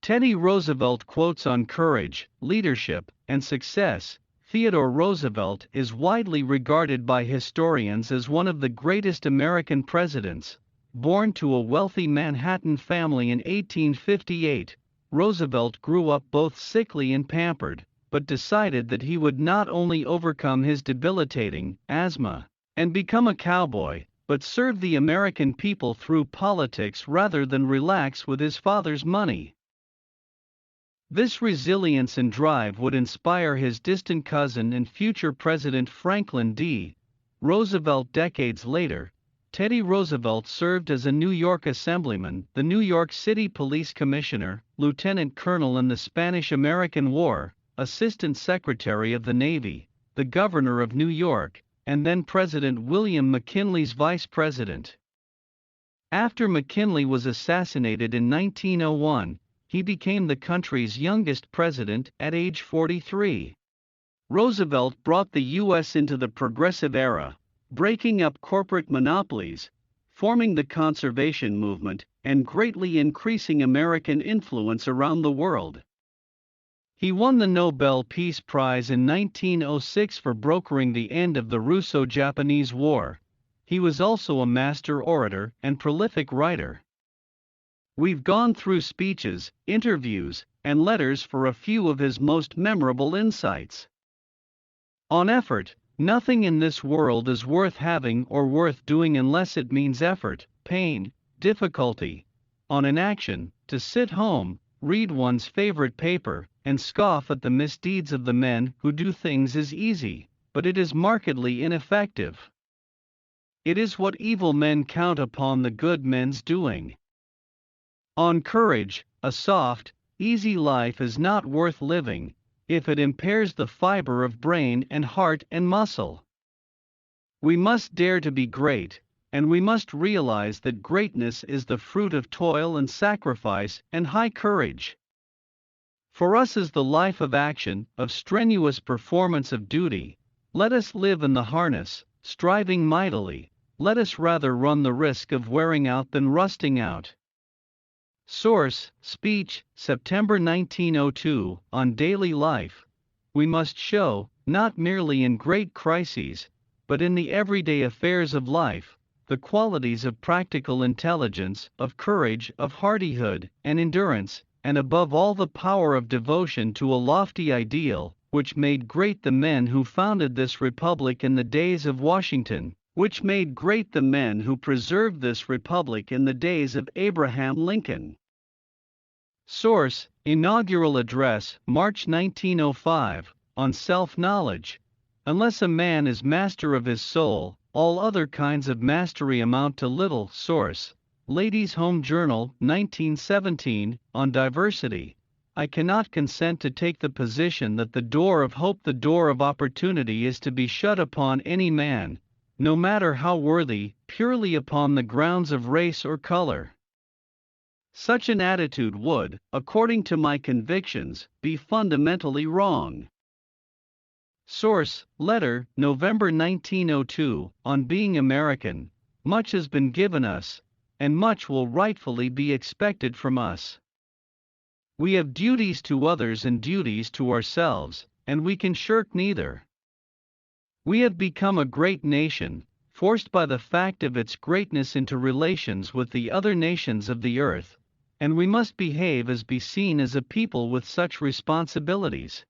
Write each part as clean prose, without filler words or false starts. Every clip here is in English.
Teddy Roosevelt quotes on courage, leadership, and success. Theodore Roosevelt is widely regarded by historians as one of the greatest American presidents. Born to a wealthy Manhattan family in 1858, Roosevelt grew up both sickly and pampered, but decided that he would not only overcome his debilitating asthma and become a cowboy, but serve the American people through politics rather than relax with his father's money. This resilience and drive would inspire his distant cousin and future President Franklin D. Roosevelt. Decades later, Teddy Roosevelt served as a New York Assemblyman, the New York City Police Commissioner, Lieutenant Colonel in the Spanish-American War, Assistant Secretary of the Navy, the Governor of New York, and then President William McKinley's Vice President. After McKinley was assassinated in 1901, he became the country's youngest president at age 43. Roosevelt brought the U.S. into the progressive era, breaking up corporate monopolies, forming the conservation movement, and greatly increasing American influence around the world. He won the Nobel Peace Prize in 1906 for brokering the end of the Russo-Japanese War. He was also a master orator and prolific writer. We've gone through speeches, interviews, and letters for a few of his most memorable insights. On effort, nothing in this world is worth having or worth doing unless it means effort, pain, difficulty. On inaction, to sit home, read one's favorite paper, and scoff at the misdeeds of the men who do things is easy, but it is markedly ineffective. It is what evil men count upon the good men's doing. On courage, a soft, easy life is not worth living, if it impairs the fiber of brain and heart and muscle. We must dare to be great, and we must realize that greatness is the fruit of toil and sacrifice and high courage. For us is the life of action, of strenuous performance of duty. Let us live in the harness, striving mightily. Let us rather run the risk of wearing out than rusting out. Source: Speech, September 1902, on Daily Life. We must show, not merely in great crises, but in the everyday affairs of life, the qualities of practical intelligence, of courage, of hardihood, and endurance, and above all the power of devotion to a lofty ideal, which made great the men who founded this republic in the days of Washington, which made great the men who preserved this republic in the days of Abraham Lincoln. Source: Inaugural Address, March 1905, on self-knowledge. Unless a man is master of his soul, all other kinds of mastery amount to little. Source: Ladies' Home Journal, 1917, on diversity. I cannot consent to take the position that the door of hope, the door of opportunity, is to be shut upon any man, no matter how worthy, purely upon the grounds of race or color. Such an attitude would, according to my convictions, be fundamentally wrong. Source: Letter, November 1902, on being American. Much has been given us, and much will rightfully be expected from us. We have duties to others and duties to ourselves, and we can shirk neither. We have become a great nation, forced by the fact of its greatness into relations with the other nations of the earth, and we must behave as be seen as a people with such responsibilities.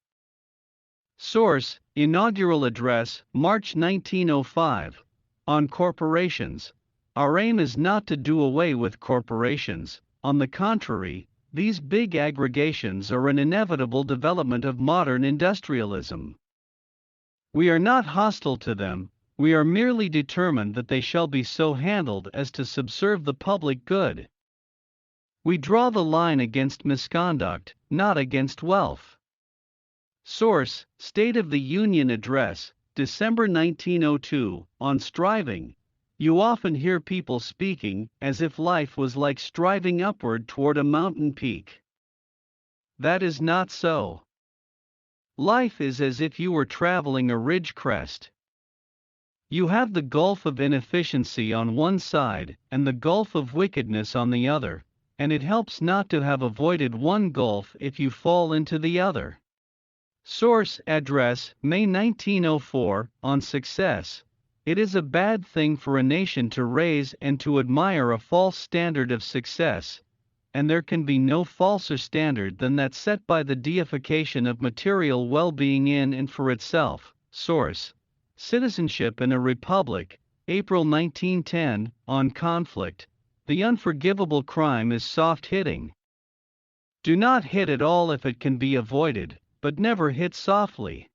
Source: Inaugural Address, March 1905, on corporations. Our aim is not to do away with corporations. On the contrary, these big aggregations are an inevitable development of modern industrialism. We are not hostile to them, we are merely determined that they shall be so handled as to subserve the public good. We draw the line against misconduct, not against wealth. Source: State of the Union Address, December 1902, on striving. You often hear people speaking as if life was like striving upward toward a mountain peak. That is not so. Life is as if you were traveling a ridge crest. You have the gulf of inefficiency on one side and the gulf of wickedness on the other, and it helps not to have avoided one gulf if you fall into the other. Source: Address, May 1904, on success. It is a bad thing for a nation to raise and to admire a false standard of success, and there can be no falser standard than that set by the deification of material well-being in and for itself. Source: Citizenship in a Republic, April 1910, on conflict. The unforgivable crime is soft hitting. Do not hit at all if it can be avoided, but never hit softly.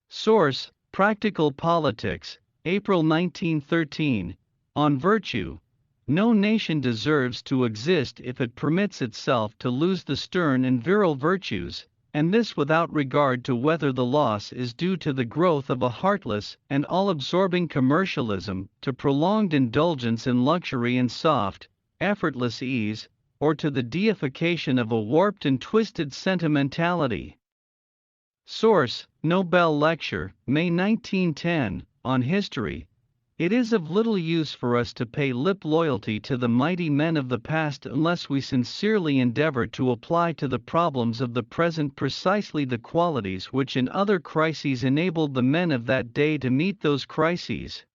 Source: Practical Politics, April 1913, on virtue. No nation deserves to exist if it permits itself to lose the stern and virile virtues, and this without regard to whether the loss is due to the growth of a heartless and all-absorbing commercialism, to prolonged indulgence in luxury and soft, effortless ease, or to the deification of a warped and twisted sentimentality. Source: Nobel Lecture, May 1910, on history. It is of little use for us to pay lip loyalty to the mighty men of the past unless we sincerely endeavor to apply to the problems of the present precisely the qualities which in other crises enabled the men of that day to meet those crises.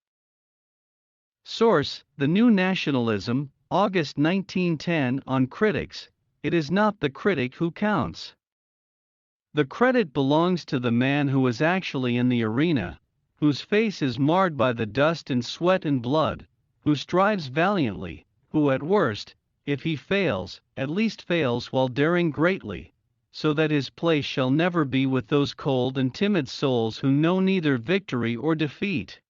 Source: The New Nationalism, August 1910, on critics. It is not the critic who counts. The credit belongs to the man who is actually in the arena, whose face is marred by the dust and sweat and blood, who strives valiantly, who at worst, if he fails, at least fails while daring greatly, so that his place shall never be with those cold and timid souls who know neither victory or defeat.